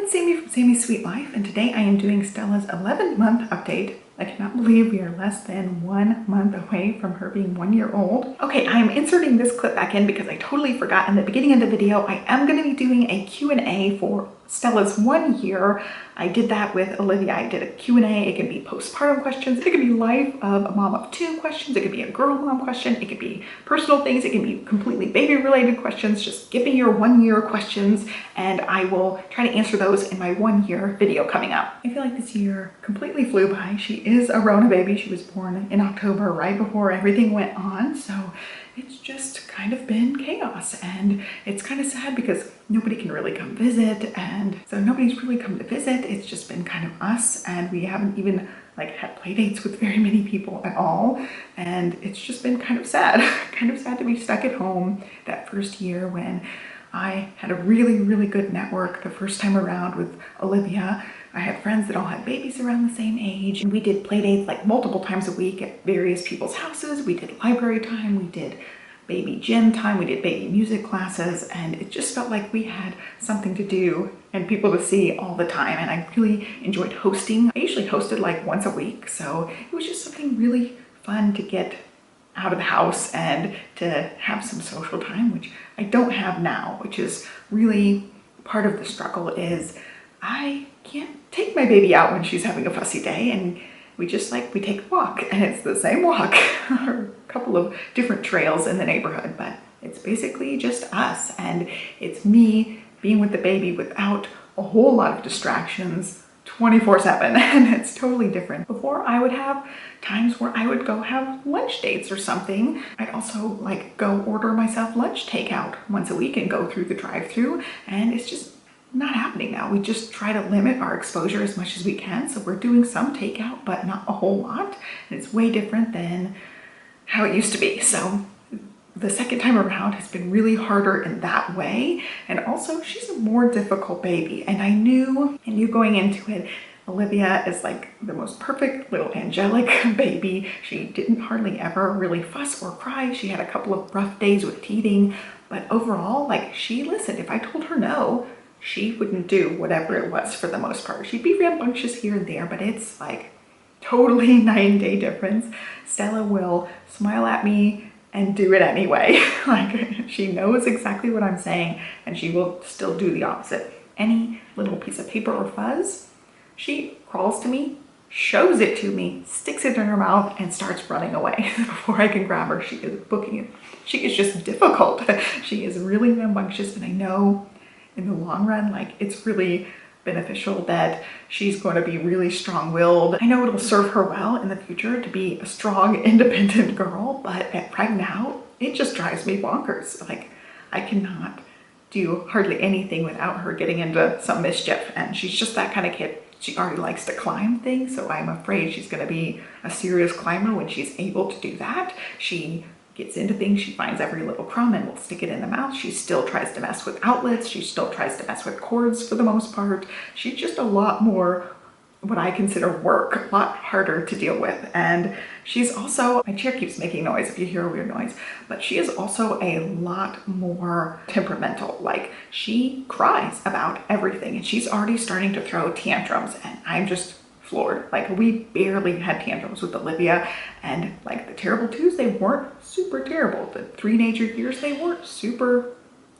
it's Sami from Sami's Sweet Life, and today I am doing Stella's 11-month update. I cannot believe we are less than 1 month away from her being 1 year old. Okay, I am inserting this clip back in because I totally forgot in the beginning of the video. I am going to be doing a Q&A for Stella's 1 year. I did that with Olivia. I did a Q&A. It can be postpartum questions. It can be life of a mom of 2 questions. It could be a girl mom question. It could be personal things. It can be completely baby related questions. Just give me your 1 year questions and I will try to answer those in my 1 year video coming up. I feel like this year completely flew by. She is a Rona baby. She was born in October, right before everything went on. So it's just kind of been chaos, and it's kind of sad because nobody can really come visit, and so nobody's really come to visit. It's just been kind of us, and we haven't even like had play dates with very many people at all, and it's just been kind of sad. Kind of sad to be stuck at home that first year when I had a really good network the first time around with Olivia. I had friends that all had babies around the same age, and we did play dates like multiple times a week at various people's houses. We did library time, we did baby gym time, we did baby music classes, and it just felt like we had something to do and people to see all the time, and I really enjoyed hosting. I usually hosted like once a week, so it was just something really fun to get out of the house and to have some social time, which I don't have now, which is really part of the struggle. Is I can't take my baby out when she's having a fussy day, and we take a walk, and it's the same walk or a couple of different trails in the neighborhood, but it's basically just us, and it's me being with the baby without a whole lot of distractions 24/7, and it's totally different. Before, I would have times where I would go have lunch dates or something. I'd also like go order myself lunch takeout once a week and go through the drive-thru, and it's just not happening now. We just try to limit our exposure as much as we can, so we're doing some takeout but not a whole lot, and it's way different than how it used to be. So the second time around has been really harder in that way, and also she's a more difficult baby, and I knew going into it, Olivia is like the most perfect little angelic baby. She didn't hardly ever really fuss or cry. She had a couple of rough days with teething, but overall, like, she listened. If I told her no, she wouldn't do whatever it was for the most part. She'd be rambunctious here and there, but it's like totally night and day difference. Stella will smile at me and do it anyway. Like, she knows exactly what I'm saying, and she will still do the opposite. Any little piece of paper or fuzz, she crawls to me, shows it to me, sticks it in her mouth, and starts running away. Before I can grab her, she is booking it. She is just difficult. She is really rambunctious, and I know in the long run, like, it's really beneficial that she's going to be really strong-willed. I know it'll serve her well in the future to be a strong, independent girl, but right now, it just drives me bonkers. Like, I cannot do hardly anything without her getting into some mischief, and she's just that kind of kid. She already likes to climb things, so I'm afraid she's going to be a serious climber when she's able to do that. She gets into things, she finds every little crumb and will stick it in the mouth. She still tries to mess with outlets. She still tries to mess with cords for the most part. She's just a lot more what I consider work, a lot harder to deal with. And she's also, my chair keeps making noise if you hear a weird noise, but she is also a lot more temperamental. Like, she cries about everything, and she's already starting to throw tantrums, and I'm just floored. Like, we barely had tantrums with Olivia, and like the terrible twos, they weren't super terrible. The 3 major years, they weren't super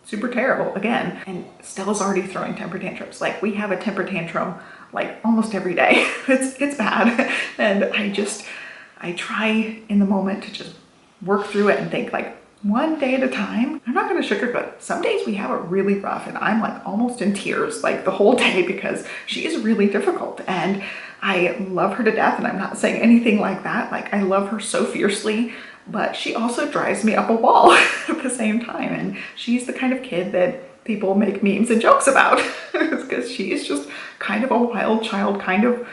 terrible again. And Stella's already throwing temper tantrums. Like, we have a temper tantrum like almost every day. It's bad. And I try in the moment to just work through it and think like one day at a time. I'm not going to sugarcoat it. Some days we have it really rough, and I'm like almost in tears like the whole day because she is really difficult, and I love her to death, and I'm not saying anything like that. Like, I love her so fiercely, but she also drives me up a wall at the same time, and she's the kind of kid that people make memes and jokes about because she is just kind of a wild child, kind of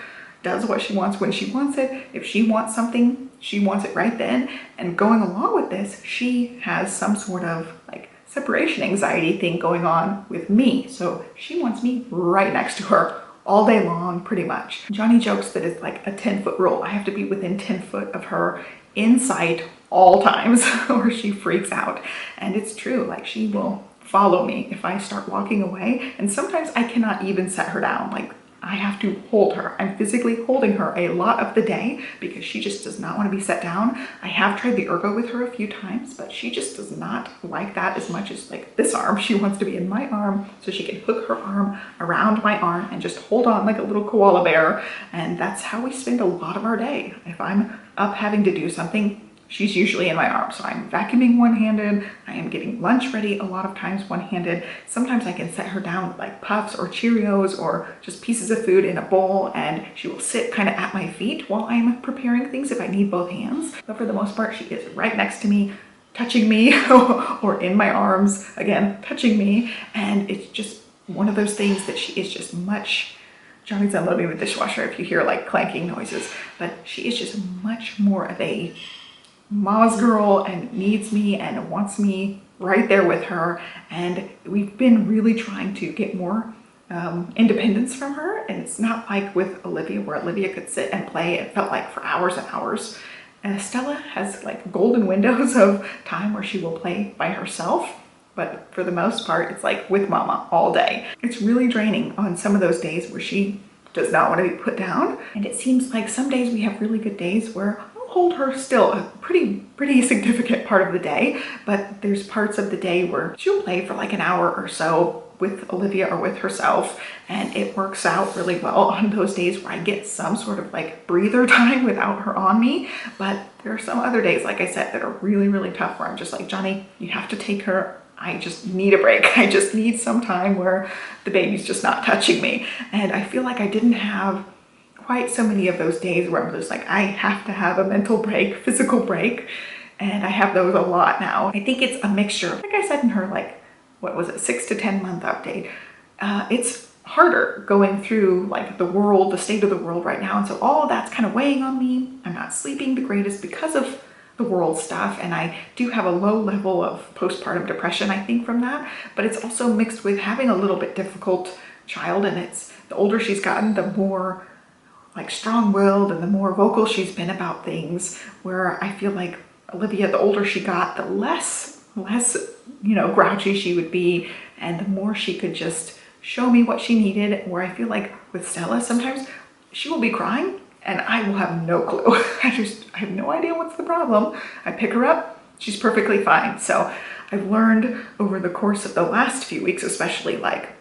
does what she wants when she wants it. If she wants something, she wants it right then. And going along with this, she has some sort of like separation anxiety thing going on with me. So she wants me right next to her all day long, pretty much. Johnny jokes that it's like a 10-foot rule. I have to be within 10 foot of her in sight all times or she freaks out. And it's true, like, she will follow me if I start walking away. And sometimes I cannot even set her down. Like, I have to hold her. I'm physically holding her a lot of the day because she just does not want to be set down. I have tried the ergo with her a few times, but she just does not like that as much as like this arm. She wants to be in my arm so she can hook her arm around my arm and just hold on like a little koala bear. And that's how we spend a lot of our day. If I'm up having to do something, she's usually in my arms. So I'm vacuuming one-handed. I am getting lunch ready a lot of times one-handed. Sometimes I can set her down with like Puffs or Cheerios or just pieces of food in a bowl, and she will sit kind of at my feet while I'm preparing things if I need both hands. But for the most part, she is right next to me, touching me, or in my arms, again, touching me. And it's just one of those things that she is just much, Johnny's unloading the dishwasher if you hear like clanking noises, but she is just much more of a mama's girl and needs me and wants me right there with her. And we've been really trying to get more independence from her. And it's not like with Olivia, where Olivia could sit and play, it felt like for hours and hours. And Stella has like golden windows of time where she will play by herself. But for the most part, it's like with mama all day. It's really draining on some of those days where she does not want to be put down. And it seems like some days we have really good days where hold her still a pretty significant part of the day, but there's parts of the day where she'll play for like an hour or so with Olivia or with herself, and it works out really well on those days where I get some sort of like breather time without her on me. But there are some other days, like I said, that are really tough where I'm just like, Johnny, you have to take her. I just need a break. I just need some time where the baby's just not touching me. And I feel like I didn't have quite so many of those days where I'm just like, I have to have a mental break, physical break. And I have those a lot now. I think it's a mixture. Like I said in her, like, what was it, 6 to 10 month update. It's harder going through like the world, the state of the world right now. And so all of that's kind of weighing on me. I'm not sleeping the greatest because of the world stuff. And I do have a low level of postpartum depression, I think, from that. But it's also mixed with having a little bit difficult child. And it's the older she's gotten, the more like strong-willed and the more vocal she's been about things, where I feel like Olivia, the older she got, the less, you know, grouchy she would be, and the more she could just show me what she needed. Where I feel like with Stella, sometimes she will be crying and I will have no clue. I have no idea what's the problem. I pick her up, she's perfectly fine. So I've learned over the course of the last few weeks, especially, like,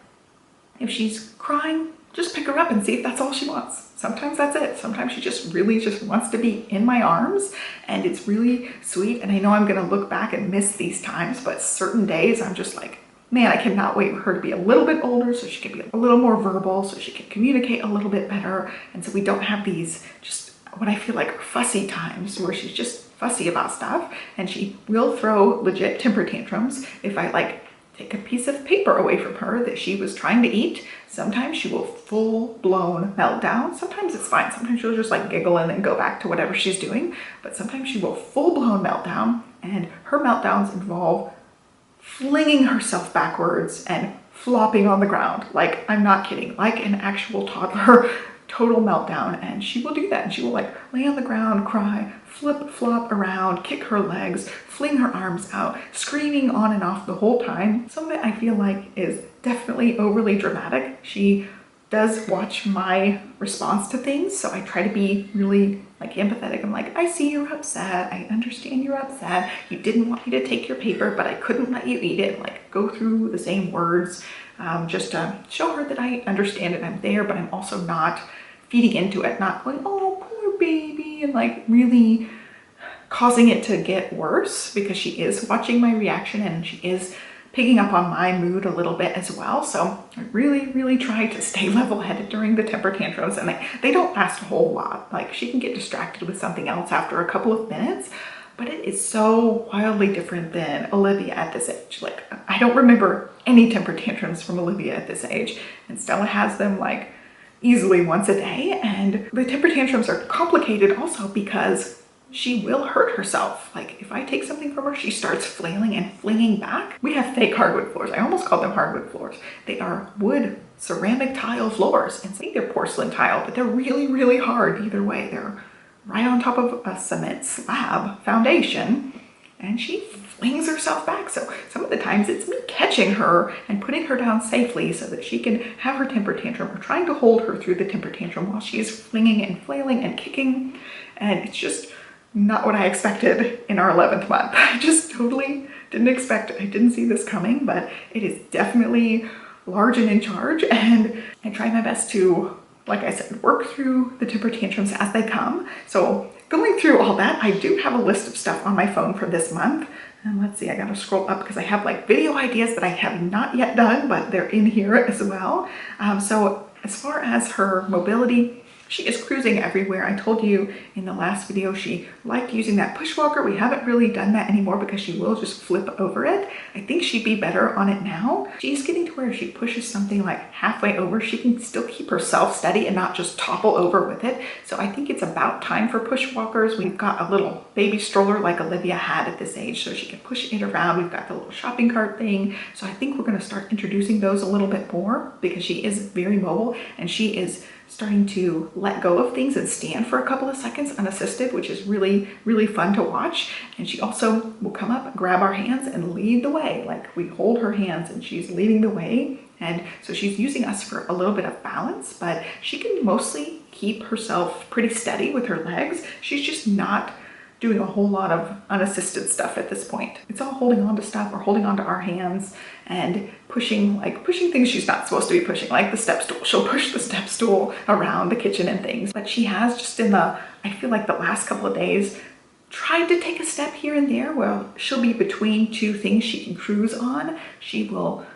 if she's crying, just pick her up and see if that's all she wants. Sometimes that's it. Sometimes she just really just wants to be in my arms, and it's really sweet. And I know I'm gonna look back and miss these times, but certain days I'm just like, man, I cannot wait for her to be a little bit older so she can be a little more verbal, so she can communicate a little bit better. And so we don't have these just what I feel like fussy times where she's just fussy about stuff. And she will throw legit temper tantrums if I like take a piece of paper away from her that she was trying to eat. Sometimes she will full-blown meltdown. Sometimes it's fine. Sometimes she'll just like giggle and then go back to whatever she's doing. But sometimes she will full-blown meltdown, and her meltdowns involve flinging herself backwards and flopping on the ground. Like, I'm not kidding, like an actual toddler, total meltdown. And she will do that, and she will like lay on the ground, cry, flip, flop around, kick her legs, fling her arms out, screaming on and off the whole time. Some of it I feel like is definitely overly dramatic. She does watch my response to things, so I try to be really like empathetic. I'm like, I see you're upset. I understand you're upset. You didn't want me to take your paper, but I couldn't let you eat it. Like, go through the same words, just to show her that I understand it. I'm there, but I'm also not feeding into it, not going, oh, poor baby, and like really causing it to get worse, because she is watching my reaction and she is picking up on my mood a little bit as well. So I really try to stay level-headed during the temper tantrums, and they don't last a whole lot. Like, she can get distracted with something else after a couple of minutes, but it is so wildly different than Olivia at this age. Like, I don't remember any temper tantrums from Olivia at this age, and Stella has them like easily once a day. And the temper tantrums are complicated also because she will hurt herself. Like, if I take something from her, she starts flailing and flinging back. We have fake hardwood floors. I almost call them hardwood floors. They are wood ceramic tile floors, and I think they're porcelain tile, but they're really hard either way. They're right on top of a cement slab foundation, and she flings herself back. So some of the times it's me catching her and putting her down safely so that she can have her temper tantrum, or trying to hold her through the temper tantrum while she is flinging and flailing and kicking. And it's just not what I expected in our 11th month. I just totally didn't expect it. I didn't see this coming, but it is definitely large and in charge. And I try my best to, like I said, work through the temper tantrums as they come. So going through all that, I do have a list of stuff on my phone for this month. And let's see, I gotta scroll up because I have like video ideas that I have not yet done, but they're in here as well. So as far as her mobility, she is cruising everywhere. I told you in the last video she liked using that push walker. We haven't really done that anymore because she will just flip over it. I think she'd be better on it now. She's getting to where if she pushes something like halfway over, she can still keep herself steady and not just topple over with it. So I think it's about time for push walkers. We've got a little baby stroller like Olivia had at this age, so she can push it around. We've got the little shopping cart thing. So I think we're gonna start introducing those a little bit more because she is very mobile and she is starting to let go of things and stand for a couple of seconds unassisted, which is really, really fun to watch. And she also will come up, grab our hands and lead the way. Like we hold her hands and she's leading the way. And so she's using us for a little bit of balance, but she can mostly keep herself pretty steady with her legs. She's just not doing a whole lot of unassisted stuff at this point. It's all holding on to stuff or holding on to our hands and pushing things she's not supposed to be pushing, like the step stool. She'll push the step stool around the kitchen and things. But she has just I feel like the last couple of days, tried to take a step here and there where she'll be between two things she can cruise on. She will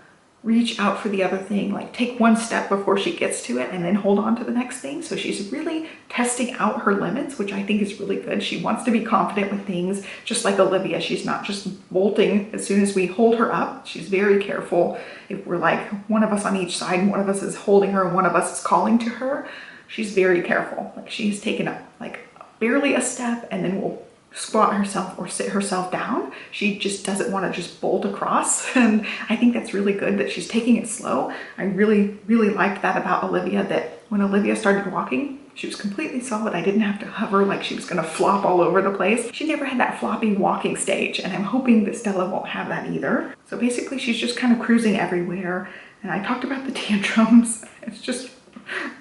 reach out for the other thing, like take one step before she gets to it and then hold on to the next thing. So she's really testing out her limits, which I think is really good. She wants to be confident with things, just like Olivia. She's not just bolting as soon as we hold her up. She's very careful. If we're like one of us on each side and one of us is holding her and one of us is calling to her, she's very careful. Like she's taken up like barely a step and then will squat herself or sit herself down. She just doesn't want to just bolt across. And I think that's really good that she's taking it slow. I really, really liked that about Olivia, that when Olivia started walking, she was completely solid. I didn't have to hover like she was going to flop all over the place. She never had that floppy walking stage, and I'm hoping that Stella won't have that either. So basically she's just kind of cruising everywhere. And I talked about the tantrums. It's just,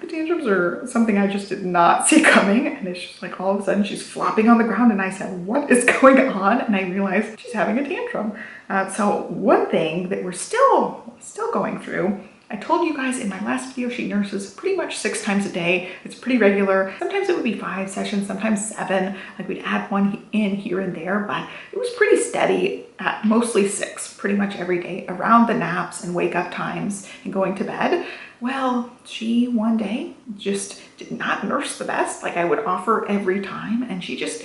the tantrums are something I just did not see coming, and it's just like all of a sudden she's flopping on the ground and I said, what is going on? And I realized she's having a tantrum. So one thing that we're still going through, I told you guys in my last video, she nurses pretty much 6 times a day. It's pretty regular. Sometimes it would be 5 sessions, sometimes 7. Like we'd add one in here and there, but it was pretty steady at mostly 6, pretty much every day around the naps and wake up times and going to bed. Well, she one day just did not nurse the best like I would offer every time, and she just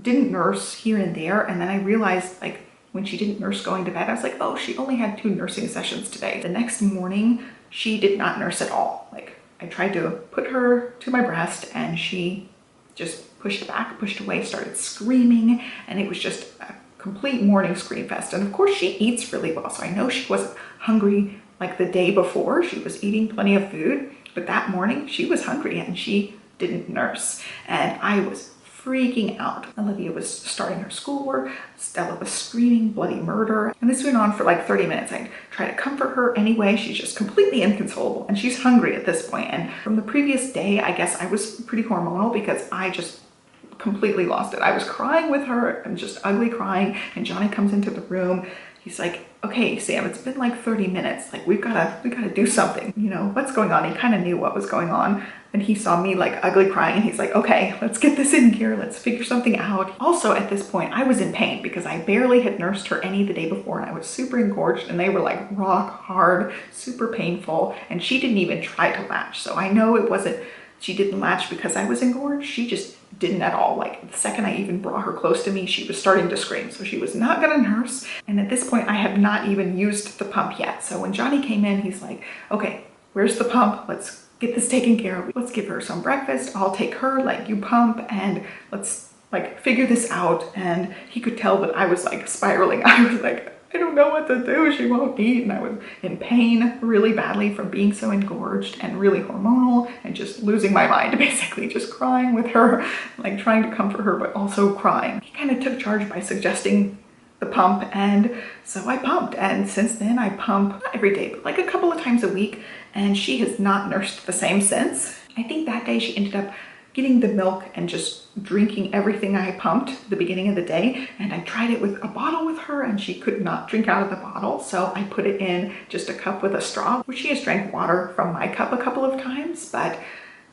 didn't nurse here and there. And then I realized, like, when she didn't nurse going to bed, I was like, oh, she only had 2 nursing sessions today. The next morning, she did not nurse at all. Like, I tried to put her to my breast and she just pushed back, pushed away, started screaming, and it was just a complete morning scream fest. And of course she eats really well, so I know she wasn't hungry like the day before. She was eating plenty of food, but that morning she was hungry and she didn't nurse. And I was freaking out. Olivia was starting her schoolwork. Stella was screaming bloody murder. And this went on for like 30 minutes. I tried to comfort her anyway. She's just completely inconsolable and she's hungry at this point. And from the previous day, I guess I was pretty hormonal because I just completely lost it. I was crying with her and just ugly crying. And Johnny comes into the room. He's like, okay, Sam, it's been like 30 minutes. Like we gotta do something. You know, what's going on? He kind of knew what was going on. And he saw me like ugly crying and he's like, okay, let's get this in gear. Let's figure something out. Also at this point, I was in pain because I barely had nursed her any the day before and I was super engorged and they were like rock hard, super painful. And she didn't even try to latch. So I know it wasn't, she didn't latch because I was engorged. She just didn't at all. Like the second I even brought her close to me, she was starting to scream. So she was not gonna nurse. And at this point, I have not even used the pump yet. So when Johnny came in, he's like, okay, where's the pump? Let's get this taken care of. Let's give her some breakfast. I'll take her, like you pump, and let's like figure this out. And he could tell that I was like spiraling. I was like, I don't know what to do. She won't eat. And I was in pain really badly from being so engorged and really hormonal and just losing my mind, basically just crying with her, like trying to comfort her, but also crying. He kind of took charge by suggesting the pump, and so I pumped. And since then I pump not every day, but like a couple of times a week, and she has not nursed the same since. I think that day she ended up getting the milk and just drinking everything I pumped at the beginning of the day. And I tried it with a bottle with her and she could not drink out of the bottle. So I put it in just a cup with a straw, which she has drank water from my cup a couple of times, but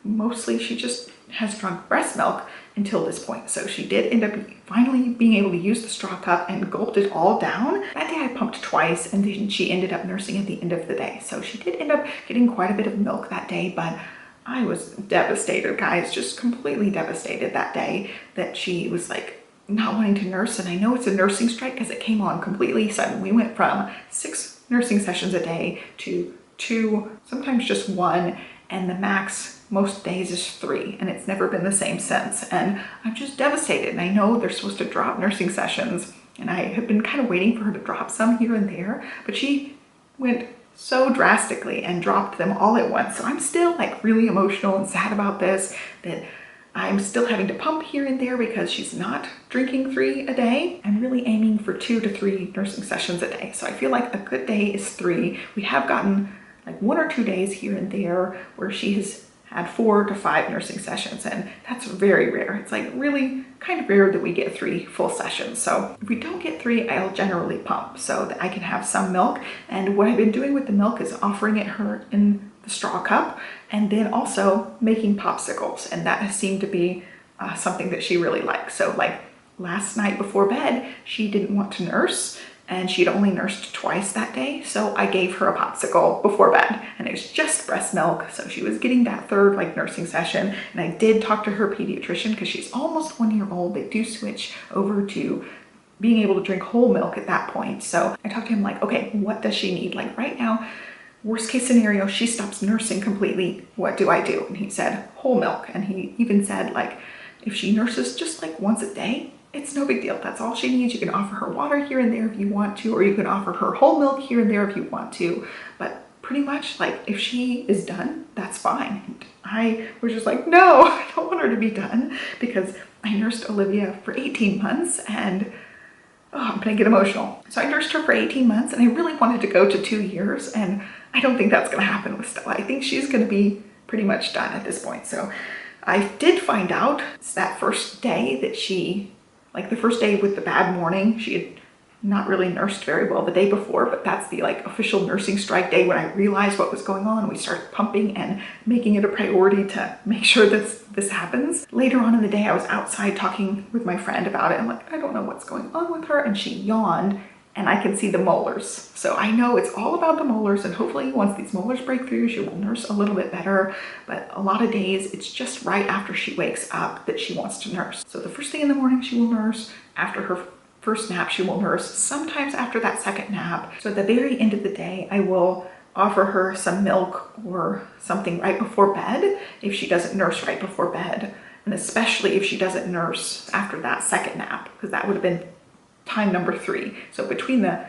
mostly she just has drunk breast milk until this point. So she did end up finally being able to use the straw cup and gulped it all down. That day I pumped twice, and then she ended up nursing at the end of the day. So she did end up getting quite a bit of milk that day, but I was devastated, guys, just completely devastated that day that she was like not wanting to nurse. And I know it's a nursing strike because it came on completely sudden. We went from 6 nursing sessions a day to 2, sometimes just 1, and the max most days is 3, and it's never been the same since. And I'm just devastated. And I know they're supposed to drop nursing sessions, and I have been kind of waiting for her to drop some here and there, but she went so drastically and dropped them all at once. So I'm still like really emotional and sad about this, that I'm still having to pump here and there because she's not drinking 3 a day. I'm really aiming for 2 to 3 nursing sessions a day. So I feel like a good day is 3. We have gotten like 1 or 2 days here and there where she has had 4 to 5 nursing sessions, and that's very rare. It's like really kind of rare that we get 3 full sessions. So if we don't get 3, I'll generally pump so that I can have some milk. And what I've been doing with the milk is offering it her in the straw cup, and then also making popsicles, and that has seemed to be something that she really likes. So like last night before bed, she didn't want to nurse, and she'd only nursed twice that day, so I gave her a popsicle before bed, and it was just breast milk, so she was getting that 3rd like nursing session. And I did talk to her pediatrician because she's almost 1 year old. They do switch over to being able to drink whole milk at that point. So I talked to him like, okay, what does she need? Like right now, worst case scenario, she stops nursing completely. What do I do? And he said whole milk, and he even said like if she nurses just like once a day, it's no big deal. That's all she needs. You can offer her water here and there if you want to, or you can offer her whole milk here and there if you want to. But pretty much like if she is done, that's fine. And I was just like, no, I don't want her to be done, because I nursed Olivia for 18 months and I'm gonna get emotional. So I nursed her for 18 months and I really wanted to go to 2 years, and I don't think that's gonna happen with Stella. I think she's gonna be pretty much done at this point. So I did find out that first day that she, like the first day with the bad morning, she had not really nursed very well the day before, but that's the like official nursing strike day when I realized what was going on. We started pumping and making it a priority to make sure that this happens. Later on in the day, I was outside talking with my friend about it. I'm like, I don't know what's going on with her. And she yawned and I can see the molars. So I know it's all about the molars, and hopefully once these molars break through, she will nurse a little bit better. But a lot of days, it's just right after she wakes up that she wants to nurse. So the first thing in the morning, she will nurse. After her first nap, she will nurse. Sometimes after that second nap. So at the very end of the day, I will offer her some milk or something right before bed if she doesn't nurse right before bed. And especially if she doesn't nurse after that second nap, because that would have been time number 3. So between the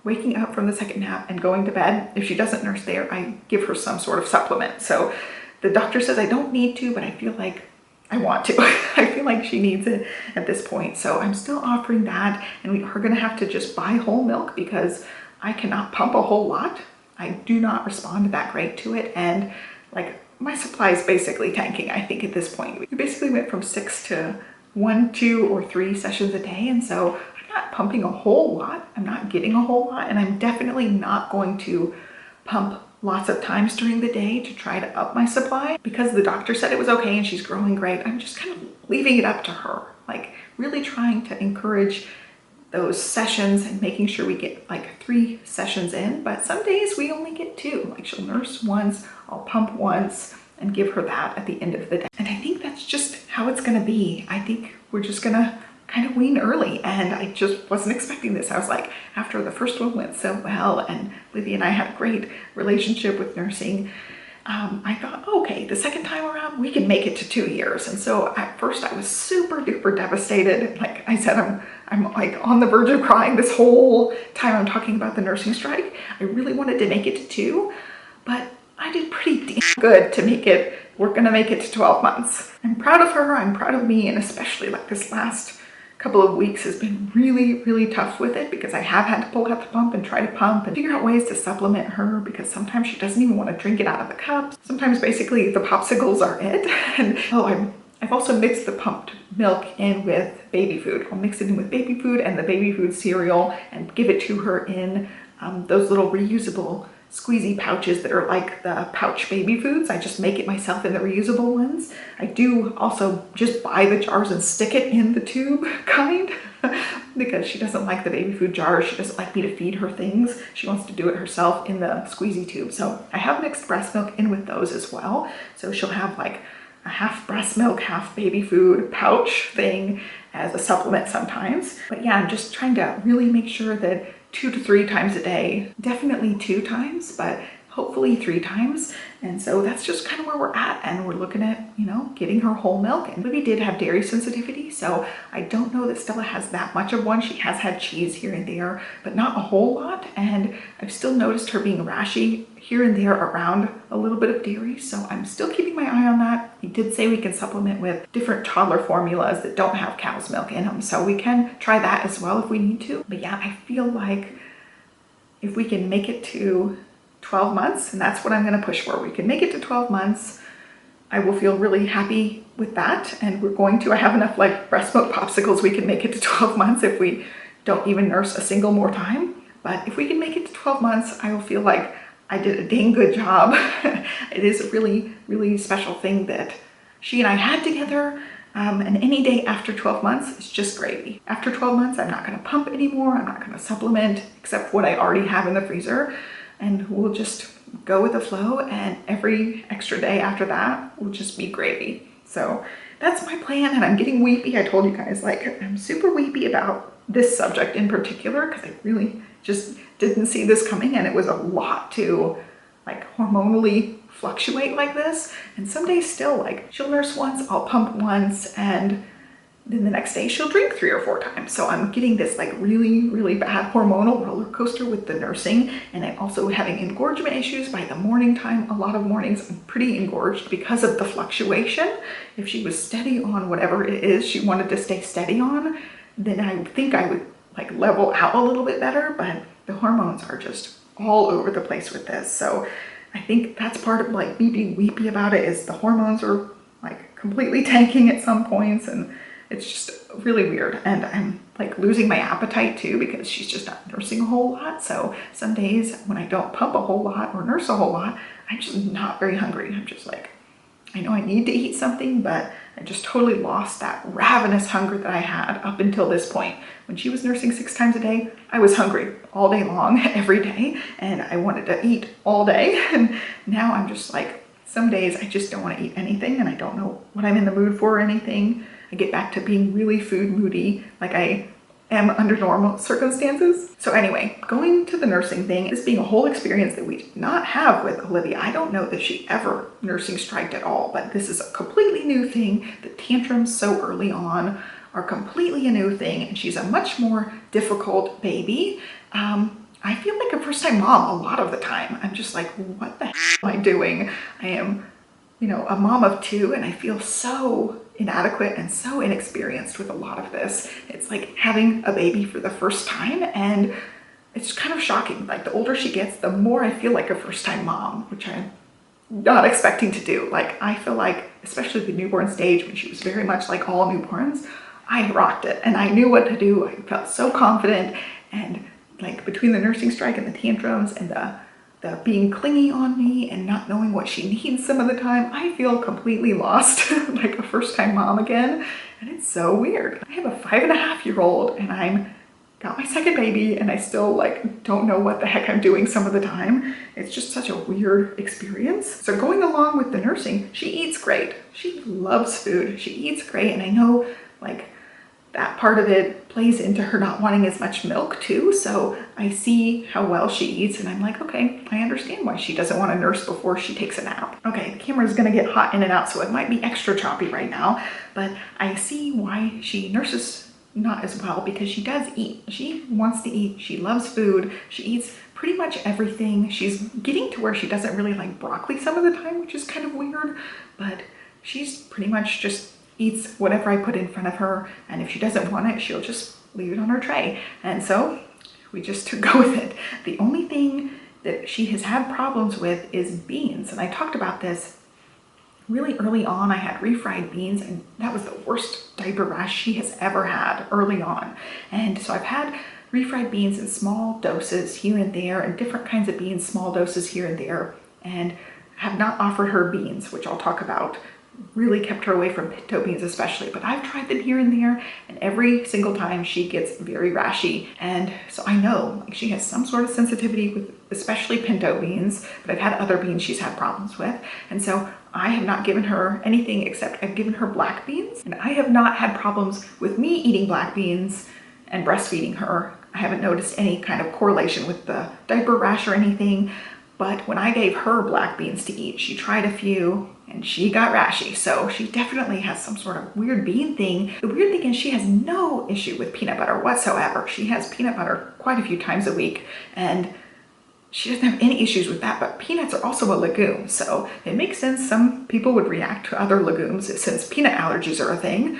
waking up from the second nap and going to bed, if she doesn't nurse there, I give her some sort of supplement. So the doctor says I don't need to, but I feel like I want to. I feel like she needs it at this point. So I'm still offering that, and we are gonna have to just buy whole milk because I cannot pump a whole lot. I do not respond that great to it, and like my supply is basically tanking, I think, at this point. We basically went from 6 to 1, 2, or 3 sessions a day, and so I'm not pumping a whole lot. I'm not getting a whole lot, and I'm definitely not going to pump lots of times during the day to try to up my supply. Because the doctor said it was okay and she's growing great, I'm just kind of leaving it up to her, like really trying to encourage those sessions and making sure we get like 3 sessions in. But some days we only get 2. Like she'll nurse once, I'll pump once, and give her that at the end of the day. And I think that's just how it's gonna be. I think we're just gonna kind of wean early, and I just wasn't expecting this. I was like, after the first one went so well and Olivia and I had a great relationship with nursing, I thought, okay, the second time around we can make it to 2 years. And so at first I was super duper devastated. Like I said, I'm like on the verge of crying this whole time I'm talking about the nursing strike. I really wanted to make it to 2, but I did pretty damn good to make it. We're gonna make it to 12 months. I'm proud of her, I'm proud of me, and especially like this last couple of weeks has been really tough with it because I have had to pull out the pump and try to pump and figure out ways to supplement her, because sometimes she doesn't even want to drink it out of the cup. Sometimes basically the popsicles are it. And I've also mixed the pumped milk in with baby food. I'll mix it in with baby food and the baby food cereal and give it to her in those little reusable squeezy pouches that are like the pouch baby foods. I just make it myself in the reusable ones. I do also just buy the jars and stick it in the tube kind because she doesn't like the baby food jars. She doesn't like me to feed her things. She wants to do it herself in the squeezy tube. So I have mixed breast milk in with those as well. So she'll have like a half breast milk, half baby food pouch thing as a supplement sometimes. But yeah, I'm just trying to really make sure that 2 to 3 times a day, definitely 2 times, but hopefully 3 times. And so that's just kind of where we're at. And we're looking at, you know, getting her whole milk. And Libby did have dairy sensitivity, so I don't know that Stella has that much of one. She has had cheese here and there, but not a whole lot. And I've still noticed her being rashy here and there around a little bit of dairy. So I'm still keeping my eye on that. He did say we can supplement with different toddler formulas that don't have cow's milk in them. So we can try that as well if we need to. But yeah, I feel like if we can make it to 12 months, and that's what I'm going to push for. We can make it to 12 months. I will feel really happy with that. And we're going to, I have enough like breast milk popsicles, we can make it to 12 months if we don't even nurse a single more time. But if we can make it to 12 months, I will feel like I did a dang good job. It is a really special thing that she and I had together. And any day after 12 months is just gravy. After 12 months, I'm not going to pump anymore. I'm not going to supplement except what I already have in the freezer. And we'll just go with the flow. And every extra day after that will just be gravy. So that's my plan. And I'm getting weepy. I told you guys, like, I'm super weepy about this subject in particular because I really just didn't see this coming. And it was a lot to like hormonally fluctuate like this. And some days still, like, she'll nurse once, I'll pump once, and then the next day she'll drink 3 or 4 times. So I'm getting this like really bad hormonal roller coaster with the nursing. And I'm also having engorgement issues by the morning time. A lot of mornings I'm pretty engorged because of the fluctuation. If she was steady on whatever it is she wanted to stay steady on, then I think I would like level out a little bit better, but the hormones are just all over the place with this. So I think that's part of like me being weepy about it, is the hormones are like completely tanking at some points, and it's just really weird. And I'm like losing my appetite too because she's just not nursing a whole lot. So some days when I don't pump a whole lot or nurse a whole lot, I'm just not very hungry. I'm just like, I know I need to eat something, but I just totally lost that ravenous hunger that I had up until this point. When she was nursing 6 times a day, I was hungry all day long, every day, and I wanted to eat all day. And now I'm just like, some days I just don't want to eat anything, and I don't know what I'm in the mood for or anything. I get back to being really food moody, like I am under normal circumstances. So anyway, going to the nursing thing, this being a whole experience that we did not have with Olivia. I don't know that she ever nursing striked at all, but this is a completely new thing. The tantrums so early on are completely a new thing, and she's a much more difficult baby. I feel like a first-time mom a lot of the time. I'm just like, what the heck am I doing? I am, you know, a mom of 2, and I feel so inadequate and so inexperienced with a lot of this. It's like having a baby for the first time, and it's kind of shocking. Like the older she gets, the more I feel like a first-time mom, which I'm not expecting to do. Like I feel like, especially the newborn stage when she was very much like all newborns, I rocked it and I knew what to do. I felt so confident, and like between the nursing strike and the tantrums and the being clingy on me and not knowing what she needs some of the time, I feel completely lost, like a first-time mom again. And it's so weird. I have a 5.5-year-old and I'm got my second baby, and I still like don't know what the heck I'm doing some of the time. It's just such a weird experience. So going along with the nursing, she eats great. She loves food. She eats great. And I know like that part of it plays into her not wanting as much milk too. So I see how well she eats, and I'm like, okay, I understand why she doesn't want to nurse before she takes a nap. Okay, the camera is going to get hot in and out, so it might be extra choppy right now, but I see why she nurses not as well, because she does eat. She wants to eat. She loves food. She eats pretty much everything. She's getting to where she doesn't really like broccoli some of the time, which is kind of weird, but she's pretty much just eats whatever I put in front of her, and if she doesn't want it, she'll just leave it on her tray. And so we just to go with it. The only thing that she has had problems with is beans, and I talked about this really early on. I had refried beans, and that was the worst diaper rash she has ever had early on. And so I've had refried beans in small doses here and there, and different kinds of beans, small doses here and there, and have not offered her beans, which I'll talk about. Really kept her away from pinto beans especially, but I've tried them here and there, and every single time she gets very rashy. And so I know like she has some sort of sensitivity with especially pinto beans, but I've had other beans she's had problems with. And so I have not given her anything except I've given her black beans, and I have not had problems with me eating black beans and breastfeeding her. I haven't noticed any kind of correlation with the diaper rash or anything. But when I gave her black beans to eat, she tried a few and she got rashy. So she definitely has some sort of weird bean thing. The weird thing is she has no issue with peanut butter whatsoever. She has peanut butter quite a few times a week, and she doesn't have any issues with that, but peanuts are also a legume. So it makes sense some people would react to other legumes since peanut allergies are a thing.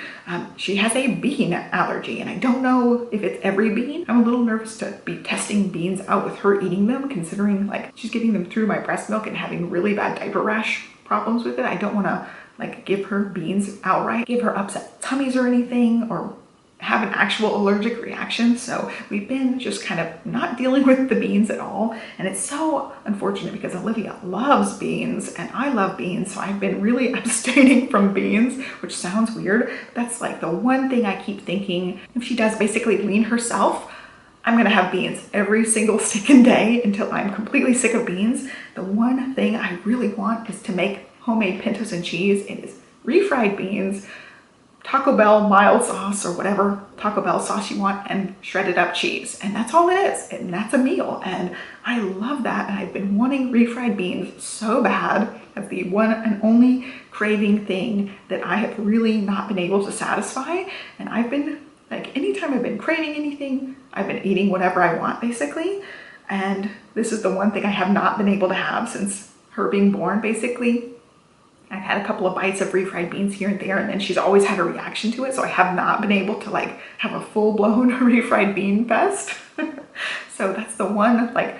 She has a bean allergy, and I don't know if it's every bean. I'm a little nervous to be testing beans out with her eating them, considering like she's getting them through my breast milk and having really bad diaper rash problems with it. I don't want to like give her beans outright, give her upset tummies or anything, or have an actual allergic reaction. So we've been just kind of not dealing with the beans at all. And it's so unfortunate because Olivia loves beans and I love beans. So I've been really abstaining from beans, which sounds weird. That's like the one thing I keep thinking, if she does basically wean herself, I'm gonna have beans every single stinking day until I'm completely sick of beans. The one thing I really want is to make homemade pintos and cheese. It is refried beans, Taco Bell mild sauce or whatever Taco Bell sauce you want, and shredded up cheese. And that's all it is. And that's a meal. And I love that. And I've been wanting refried beans so bad. That's the one and only craving thing that I have really not been able to satisfy. And I've been like, anytime I've been craving anything, I've been eating whatever I want basically. And this is the one thing I have not been able to have since her being born basically. I've had a couple of bites of refried beans here and there, and then she's always had a reaction to it. So I have not been able to like have a full-blown refried bean fest. So that's the one, like,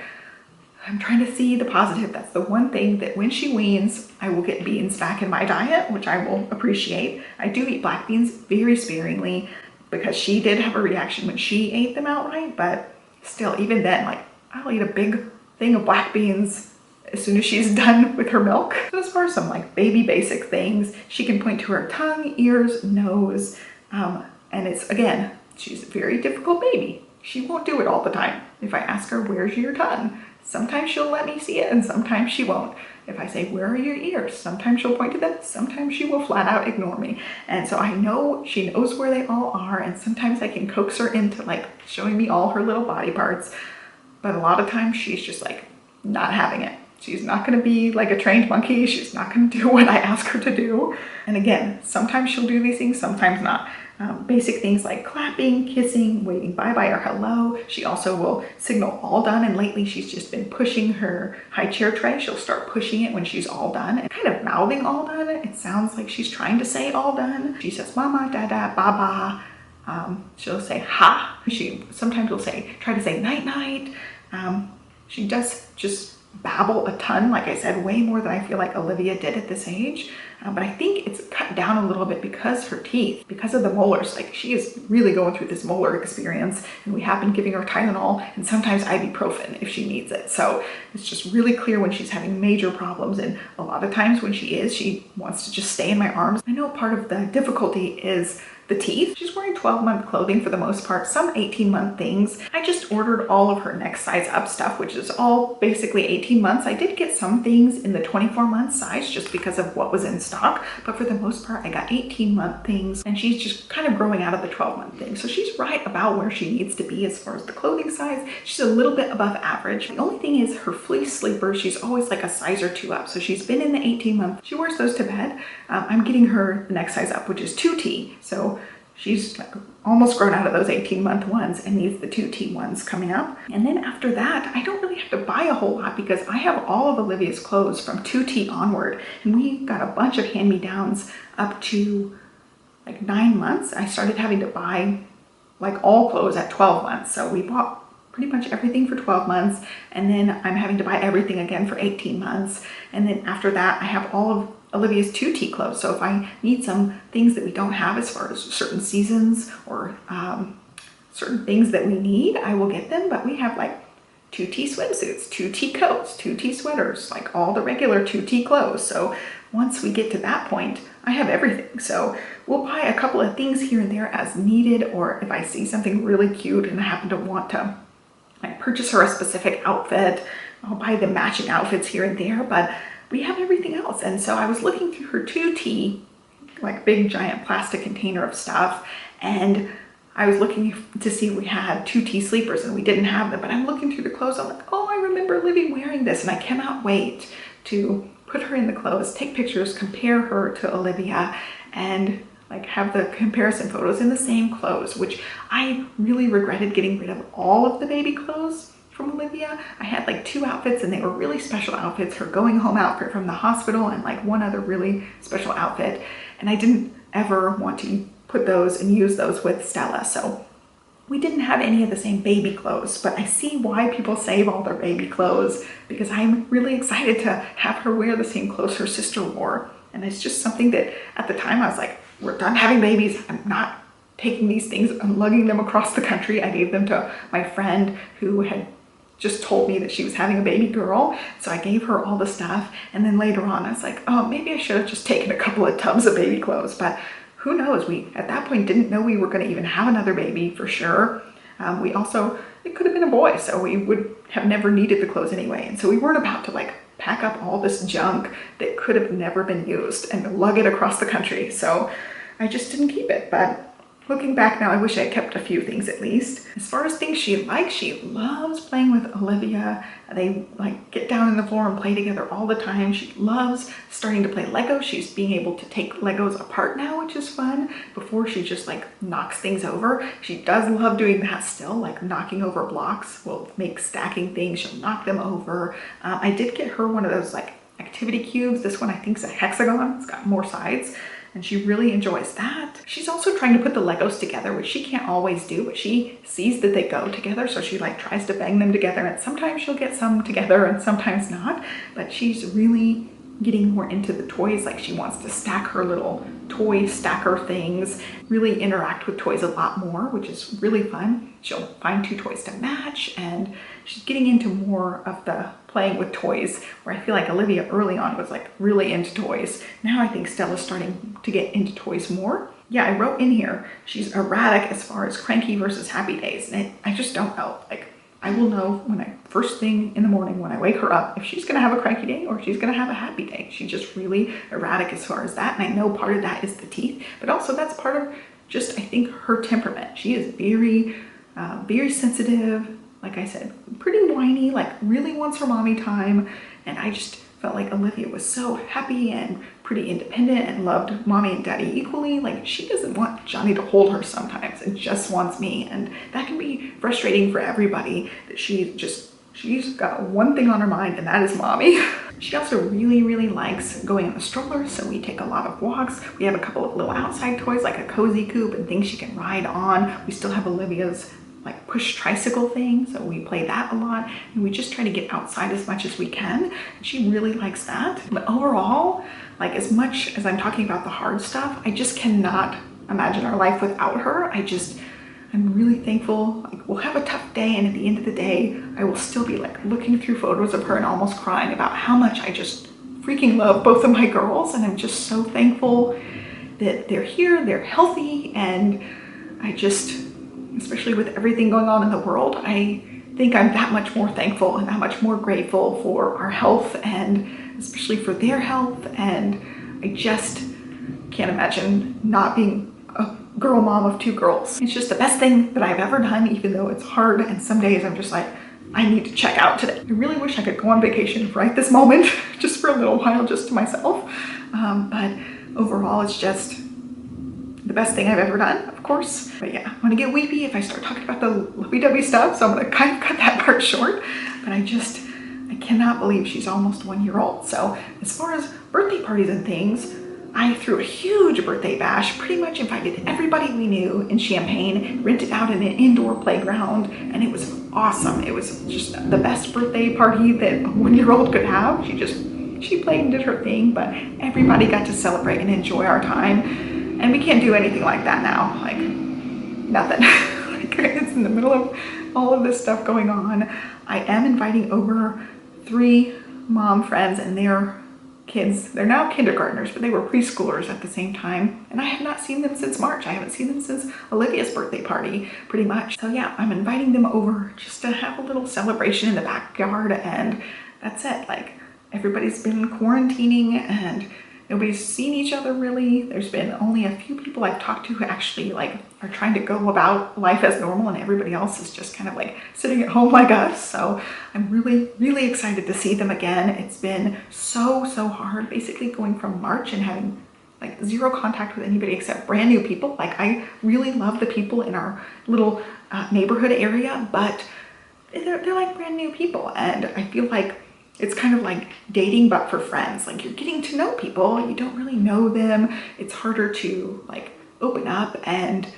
I'm trying to see the positive. That's the one thing that when she weans, I will get beans back in my diet, which I will appreciate. I do eat black beans very sparingly because she did have a reaction when she ate them outright, but still, even then, like, I'll eat a big thing of black beans as soon as she's done with her milk. So as far as some like baby basic things, she can point to her tongue, ears, nose, and it's, again, she's a very difficult baby. She won't do it all the time. If I ask her, where's your tongue? Sometimes she'll let me see it and sometimes she won't. If I say, where are your ears? Sometimes she'll point to them, sometimes she will flat out ignore me. And so I know she knows where they all are, and sometimes I can coax her into like showing me all her little body parts. But a lot of times she's just like not having it. She's not going to be like a trained monkey. She's not going to do what I ask her to do. And again, sometimes she'll do these things, sometimes not. Basic things like clapping, kissing, waving bye-bye or hello. She also will signal all done. And lately she's just been pushing her high chair tray. She'll start pushing it when she's all done and kind of mouthing all done. It sounds like she's trying to say all done. She says mama, dada, baba. She'll say ha. She sometimes will say, try to say night night. She does just babble a ton, like I said, way more than I feel like Olivia did at this age. But I think it's cut down a little bit because her teeth, because of the molars. Like, she is really going through this molar experience, and we have been giving her Tylenol and sometimes ibuprofen if she needs it. So it's just really clear when she's having major problems, and a lot of times when she wants to just stay in my arms. I know part of the difficulty is the teeth. She's wearing 12-month clothing for the most part, some 18-month things. I just ordered all of her next size up stuff, which is all basically 18 months. I did get some things in the 24-month size just because of what was in stock, but for the most part, I got 18-month things, and she's just kind of growing out of the 12-month thing. So she's right about where she needs to be as far as the clothing size. She's a little bit above average. The only thing is her fleece sleepers, she's always like a size or 2 up. So she's been in the 18-month. She wears those to bed. I'm getting her the next size up, which is 2T. So she's like almost grown out of those 18-month ones and needs the 2T ones coming up. And then after that, I don't really have to buy a whole lot because I have all of Olivia's clothes from 2T onward. And we got a bunch of hand-me-downs up to like 9 months, I started having to buy like all clothes at 12 months. So we bought pretty much everything for 12 months. And then I'm having to buy everything again for 18 months. And then after that, I have all of Olivia's 2T clothes. So if I need some things that we don't have as far as certain seasons or certain things that we need, I will get them. But we have like 2T swimsuits, 2T coats, 2T sweaters, like all the regular 2T clothes. So once we get to that point, I have everything. So we'll buy a couple of things here and there as needed, or if I see something really cute and I happen to want to like purchase her a specific outfit, I'll buy the matching outfits here and there, but we have everything else. And so I was looking through her 2T, like big giant plastic container of stuff, and I was looking to see if we had 2T sleepers, and we didn't have them. But I'm looking through the clothes, I'm like, oh, I remember Olivia wearing this, and I cannot wait to put her in the clothes, take pictures, compare her to Olivia, and like have the comparison photos in the same clothes, which I really regretted getting rid of all of the baby clothes from Olivia. I had like 2 outfits, and they were really special outfits, her going home outfit from the hospital and like one other really special outfit. And I didn't ever want to put those and use those with Stella. So we didn't have any of the same baby clothes, but I see why people save all their baby clothes, because I'm really excited to have her wear the same clothes her sister wore. And it's just something that at the time I was like, we're done having babies. I'm not taking these things and lugging them across the country. I gave them to my friend who had just told me that she was having a baby girl. So I gave her all the stuff. And then later on, I was like, oh, maybe I should have just taken a couple of tubs of baby clothes. But who knows? We, at that point, didn't know we were going to even have another baby for sure. We also, it could have been a boy, so we would have never needed the clothes anyway. And so we weren't about to like pack up all this junk that could have never been used and lug it across the country. So I just didn't keep it. But looking back now, I wish I had kept a few things at least. As far as things she likes, she loves playing with Olivia. They like get down on the floor and play together all the time. She loves starting to play Lego. She's being able to take Legos apart now, which is fun. Before, she just like knocks things over. She does love doing that still, like knocking over blocks. We'll make stacking things. She'll knock them over. I did get her one of those like activity cubes. This one I think is a hexagon. It's got more sides, and she really enjoys that. She's also trying to put the Legos together, which she can't always do, but she sees that they go together, so she like tries to bang them together, and sometimes she'll get some together and sometimes not. But she's really getting more into the toys. Like she wants to stack her little toy stacker things, really interact with toys a lot more, which is really fun. She'll find 2 toys to match, and she's getting into more of the playing with toys, where I feel like Olivia early on was like really into toys. Now I think Stella's starting to get into toys more. Yeah, I wrote in here, she's erratic as far as cranky versus happy days. And I just don't know. Like, I will know when first thing in the morning when I wake her up, if she's gonna have a cranky day or if she's gonna have a happy day. She's just really erratic as far as that. And I know part of that is the teeth, but also that's part of just, I think, her temperament. She is very sensitive. Like I said, pretty whiny, like really wants her mommy time. And I just felt like Olivia was so happy and pretty independent and loved mommy and daddy equally. Like she doesn't want Johnny to hold her sometimes and just wants me. And that can be frustrating for everybody, that she's got one thing on her mind, and that is mommy. She also really likes going in the stroller, so we take a lot of walks. We have a couple of little outside toys like a cozy coop and things she can ride on. We still have Olivia's like push tricycle thing, so we play that a lot, and we just try to get outside as much as we can. She really likes that. But overall, like as much as I'm talking about the hard stuff, I just cannot imagine our life without her. I'm really thankful. Like, we'll have a tough day, and at the end of the day, I will still be like looking through photos of her and almost crying about how much I just freaking love both of my girls. And I'm just so thankful that they're here, they're healthy, and I just, especially with everything going on in the world, I think I'm that much more thankful and that much more grateful for our health, and especially for their health. And I just can't imagine not being a girl mom of 2 girls. It's just the best thing that I've ever done, even though it's hard. And some days I'm just like, I need to check out today. I really wish I could go on vacation right this moment, just for a little while, just to myself. But overall, it's just the best thing I've ever done, of course. But yeah, I'm gonna get weepy if I start talking about the lovey-dovey stuff, so I'm gonna kind of cut that part short. But I cannot believe she's almost 1 year old. So as far as birthday parties and things, I threw a huge birthday bash, pretty much invited everybody we knew in Champaign, rented out in an indoor playground, and it was awesome. It was just the best birthday party that a 1-year-old could have. She played and did her thing, but everybody got to celebrate and enjoy our time. And we can't do anything like that now, like nothing. Like, it's in the middle of all of this stuff going on. I am inviting over 3 mom friends and their kids. They're now kindergartners, but they were preschoolers at the same time. And I have not seen them since March. I haven't seen them since Olivia's birthday party, pretty much. So yeah, I'm inviting them over just to have a little celebration in the backyard, and that's it. Like, everybody's been quarantining and nobody's seen each other really. There's been only a few people I've talked to who actually like are trying to go about life as normal, and everybody else is just kind of like sitting at home like us. So I'm really excited to see them again. It's been so hard basically going from March and having like 0 contact with anybody except brand new people. Like, I really love the people in our little neighborhood area, but they're like brand new people, and I feel like it's kind of like dating but for friends. Like, you're getting to know people, you don't really know them. It's harder to like open up and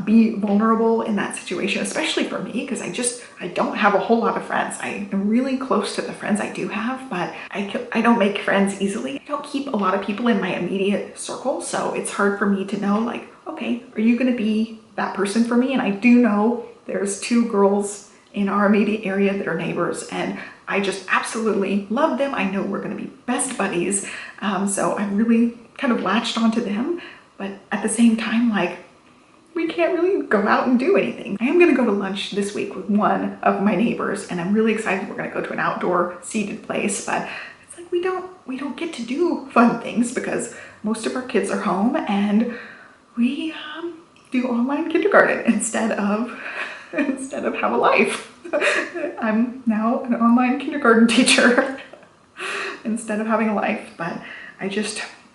be vulnerable in that situation, especially for me, because I don't have a whole lot of friends. I am really close to the friends I do have, but I don't make friends easily. I don't keep a lot of people in my immediate circle, so it's hard for me to know, like, okay, are you going to be that person for me? And I do know there's 2 girls in our immediate area that are neighbors, and I just absolutely love them. I know we're going to be best buddies. So I'm really kind of latched onto them, but at the same time, like, we can't really go out and do anything. I am going to go to lunch this week with one of my neighbors, and I'm really excited. We're going to go to an outdoor seated place, but it's like we don't get to do fun things because most of our kids are home, and we do online kindergarten instead of have a life. I'm now an online kindergarten teacher instead of having a life, but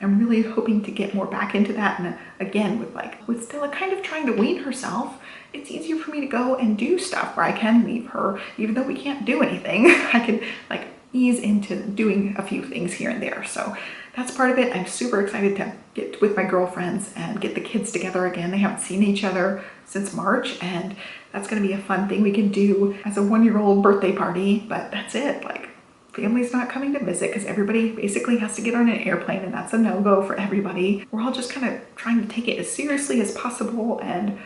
I'm really hoping to get more back into that. And again, with Stella kind of trying to wean herself, it's easier for me to go and do stuff where I can leave her, even though we can't do anything. I can like ease into doing a few things here and there. So that's part of it. I'm super excited to get with my girlfriends and get the kids together again. They haven't seen each other since March, and that's going to be a fun thing we can do as a 1-year-old birthday party. But that's it. Like, family's not coming to visit because everybody basically has to get on an airplane, and that's a no-go for everybody. We're all just kind of trying to take it as seriously as possible, and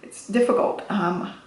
it's difficult.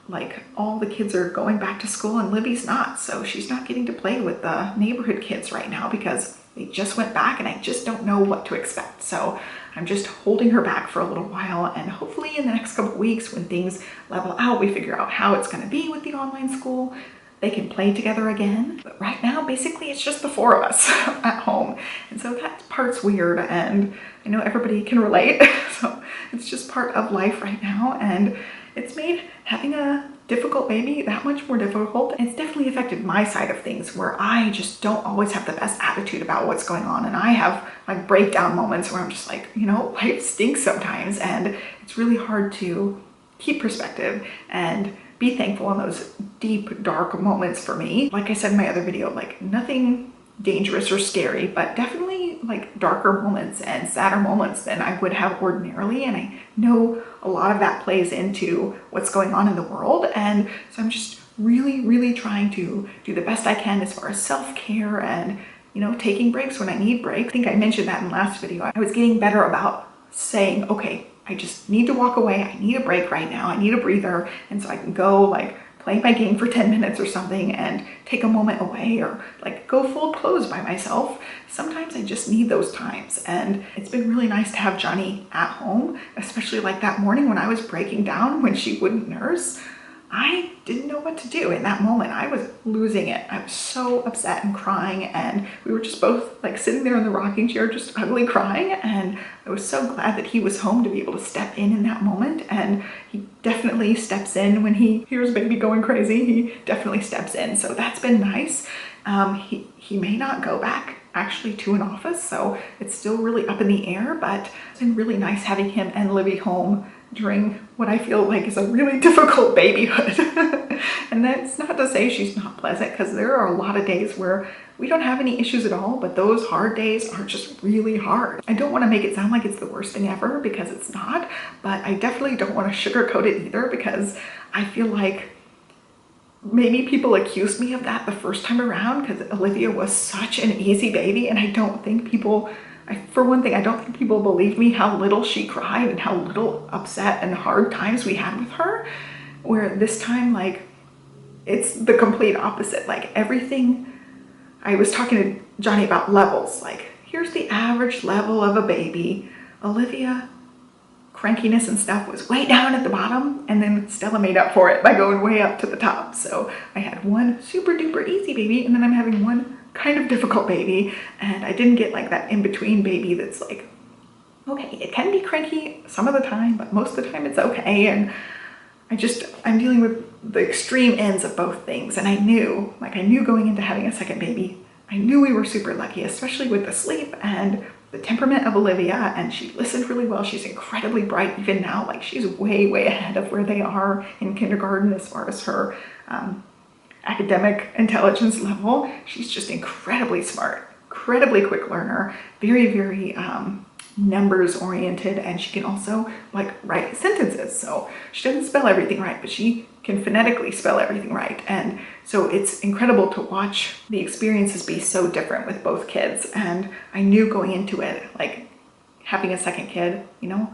Like, all the kids are going back to school and Libby's not, so she's not getting to play with the neighborhood kids right now because they just went back, and I just don't know what to expect. So I'm just holding her back for a little while, and hopefully in the next couple of weeks when things level out, we figure out how it's going to be with the online school. They can play together again. But right now, basically, it's just the 4 of us at home. And so that part's weird, and I know everybody can relate. So it's just part of life right now, and it's made having a difficult baby that much more difficult. It's definitely affected my side of things, where I just don't always have the best attitude about what's going on, and I have like breakdown moments where I'm just like, you know, life stinks sometimes, and it's really hard to keep perspective and be thankful in those deep, dark moments for me. Like I said in my other video, like nothing dangerous or scary, but definitely like darker moments and sadder moments than I would have ordinarily. And I know a lot of that plays into what's going on in the world. And so I'm just really trying to do the best I can as far as self-care and, you know, taking breaks when I need breaks. I think I mentioned that in the last video. I was getting better about saying, okay, I just need to walk away. I need a break right now. I need a breather. And so I can go like play my game for 10 minutes or something and take a moment away, or like go fold clothes by myself. Sometimes I just need those times. And it's been really nice to have Johnny at home, especially like that morning when I was breaking down when she wouldn't nurse. I didn't know what to do in that moment. I was losing it. I was so upset and crying, and we were just both like sitting there in the rocking chair, just ugly crying. And I was so glad that he was home to be able to step in that moment. And he definitely steps in when he hears baby going crazy. He definitely steps in. So that's been nice. He may not go back actually to an office, so it's still really up in the air, but it's been really nice having him and Libby home during what I feel like is a really difficult babyhood. And that's not to say she's not pleasant, because there are a lot of days where we don't have any issues at all, but those hard days are just really hard. I don't want to make it sound like it's the worst thing ever, because it's not, but I definitely don't want to sugarcoat it either, because I feel like maybe people accused me of that the first time around because Olivia was such an easy baby, and I don't think people, for one thing, I don't think people believe me how little she cried and how little upset and hard times we had with her, where this time, like, it's the complete opposite. Like, everything, I was talking to Johnny about levels, like, here's the average level of a baby. Olivia, crankiness and stuff was way down at the bottom, and then Stella made up for it by going way up to the top. So I had one super duper easy baby, and then I'm having one kind of difficult baby, and I didn't get like that in-between baby that's like, okay, it can be cranky some of the time, but most of the time it's okay. And I'm dealing with the extreme ends of both things. And I knew going into having a second baby, I knew we were super lucky, especially with the sleep and the temperament of Olivia. And she listened really well. She's incredibly bright even now. Like, she's way, way ahead of where they are in kindergarten as far as her academic intelligence level. She's just incredibly smart, incredibly quick learner, very, very numbers oriented, and she can also like write sentences. So she doesn't spell everything right, but she can phonetically spell everything right. And so it's incredible to watch the experiences be so different with both kids. And I knew going into it, like, having a second kid, you know,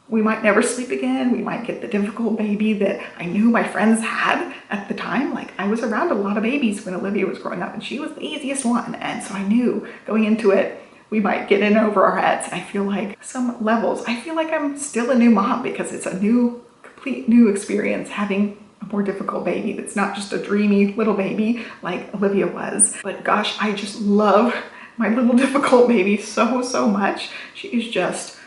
we might never sleep again. We might get the difficult baby that I knew my friends had at the time. Like, I was around a lot of babies when Olivia was growing up, and she was the easiest one. And so I knew going into it, we might get in over our heads. And I feel like some levels, I feel like I'm still a new mom, because it's a complete new experience having a more difficult baby that's not just a dreamy little baby like Olivia was. But gosh, I just love my little difficult baby so, so much. She is just,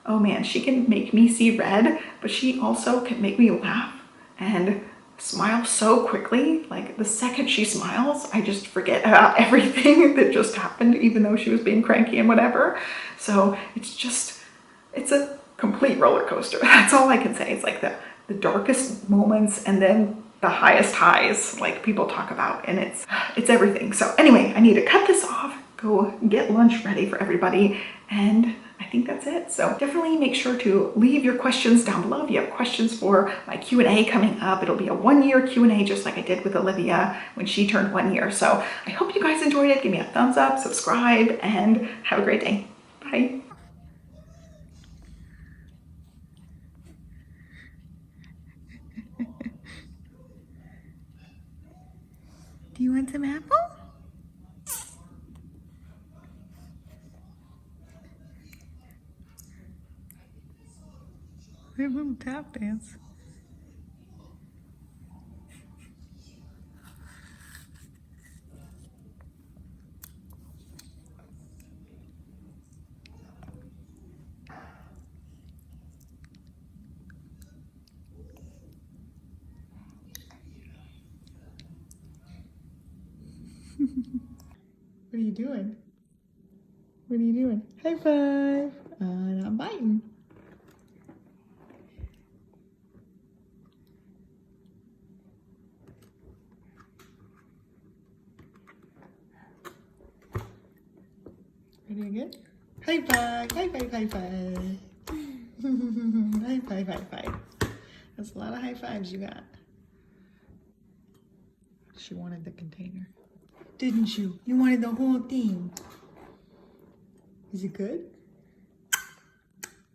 oh man, she can make me see red, but she also can make me laugh and smile so quickly. Like, the second she smiles, I just forget about everything that just happened, even though she was being cranky and whatever. So it's a complete roller coaster. That's all I can say. It's like the darkest moments and then the highest highs, like people talk about, and it's everything. So anyway, I need to cut this off, go get lunch ready for everybody, and I think that's it. So definitely make sure to leave your questions down below if you have questions for my Q&A coming up. It'll be a 1-year Q&A, just like I did with Olivia when she turned 1 year. So I hope you guys enjoyed it. Give me a thumbs up, subscribe, and have a great day. Bye. Do you want some apple? We have a little tap dance. What are you doing? What are you doing? High five. Not biting. Ready again? High five, high five, high five. High five, high five. That's a lot of high fives you got. She wanted the container. Didn't you? You wanted the whole thing. Is it good?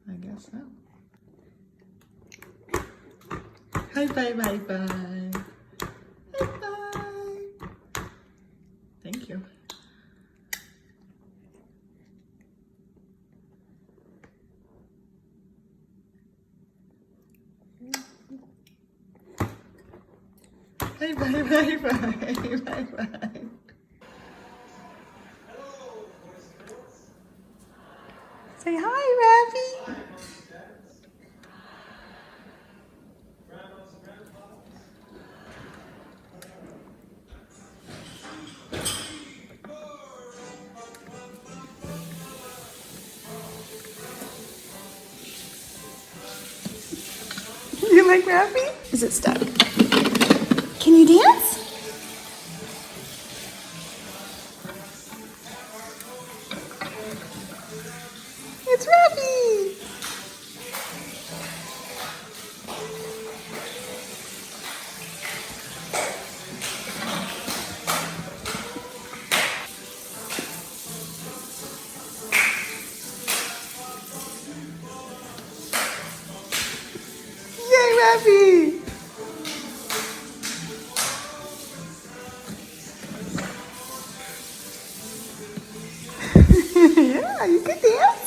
I guess so. High five, high five. High five. Thank you. High five, high five, high five. Say hi, Raffy. like Raffy? Is it stuck? Can you dance? It's Raffy! Yay, Raffy! Yeah, you can dance.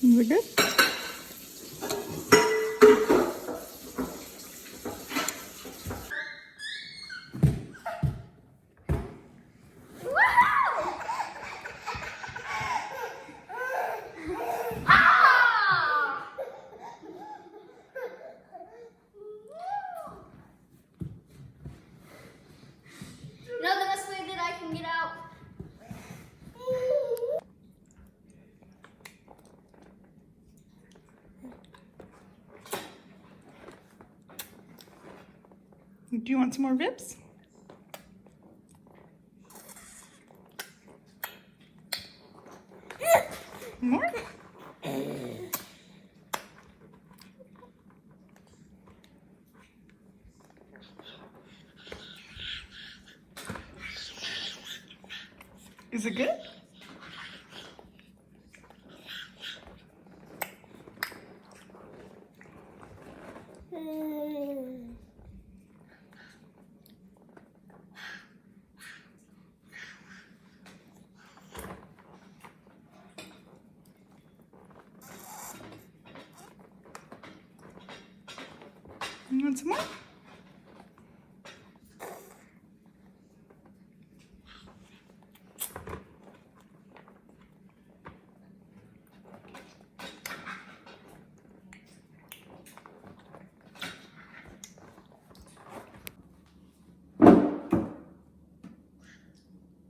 Is it good? No, the best way that I can get out. Do you want some more ribs? More? Is it good? You want some more?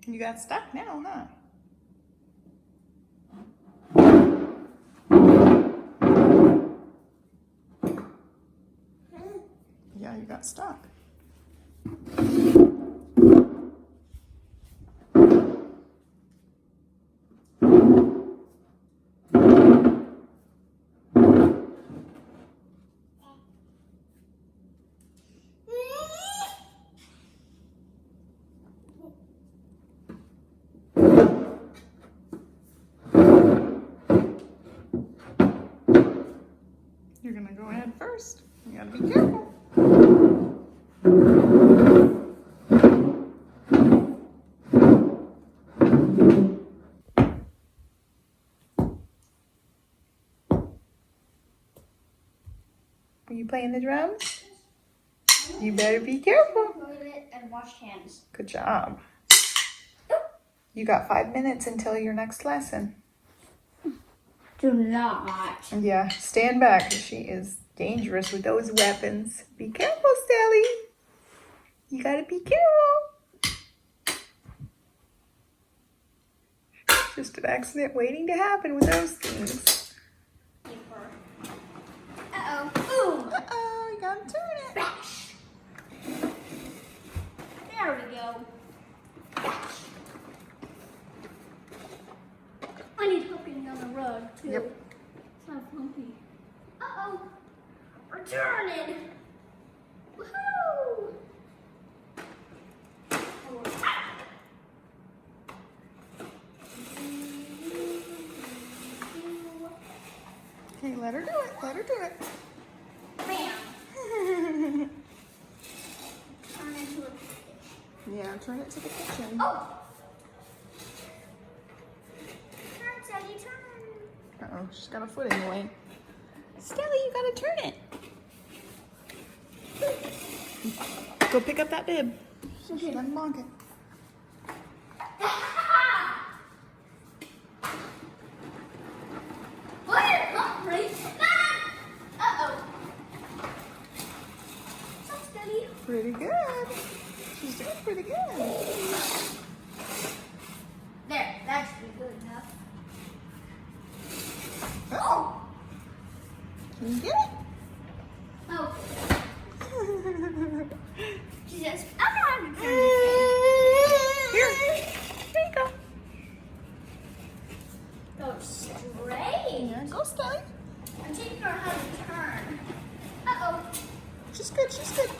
You got stuck now, huh? Yeah, you got stuck. You're gonna go ahead first. You gotta be careful. Are you playing the drums? You better be careful. Toilet and wash hands. Good job. You got 5 minutes until your next lesson. Do not. Yeah, stand back. She is dangerous with those weapons. Be careful, Sally. You gotta be careful. Just an accident waiting to happen with those things. Uh-oh. Boom. Uh-oh, you gotta turn it. Bash. There we go. Bash. I need help getting on the rug, too. Yep. It's not bumpy. Uh-oh. We're turning. Woohoo! Okay, let her do it. Let her do it. Bam. Turn into a kitchen. Yeah, turn it to the kitchen. Oh. Turn, Sally, turn. Uh-oh, she's got a foot in the way. Stella, you gotta turn it. Go pick up that bib. Okay, then bonk it. What? Not right. Uh-oh. Stop, Sally. Pretty good. She's doing pretty good. There, that should be good enough. Uh-oh. Can you get it? Oh. Jesus. I'm not having to turn Here. There you go. Go straight. Yeah, go, Stella. I'm teaching her how to turn. Uh-oh. She's good, she's good.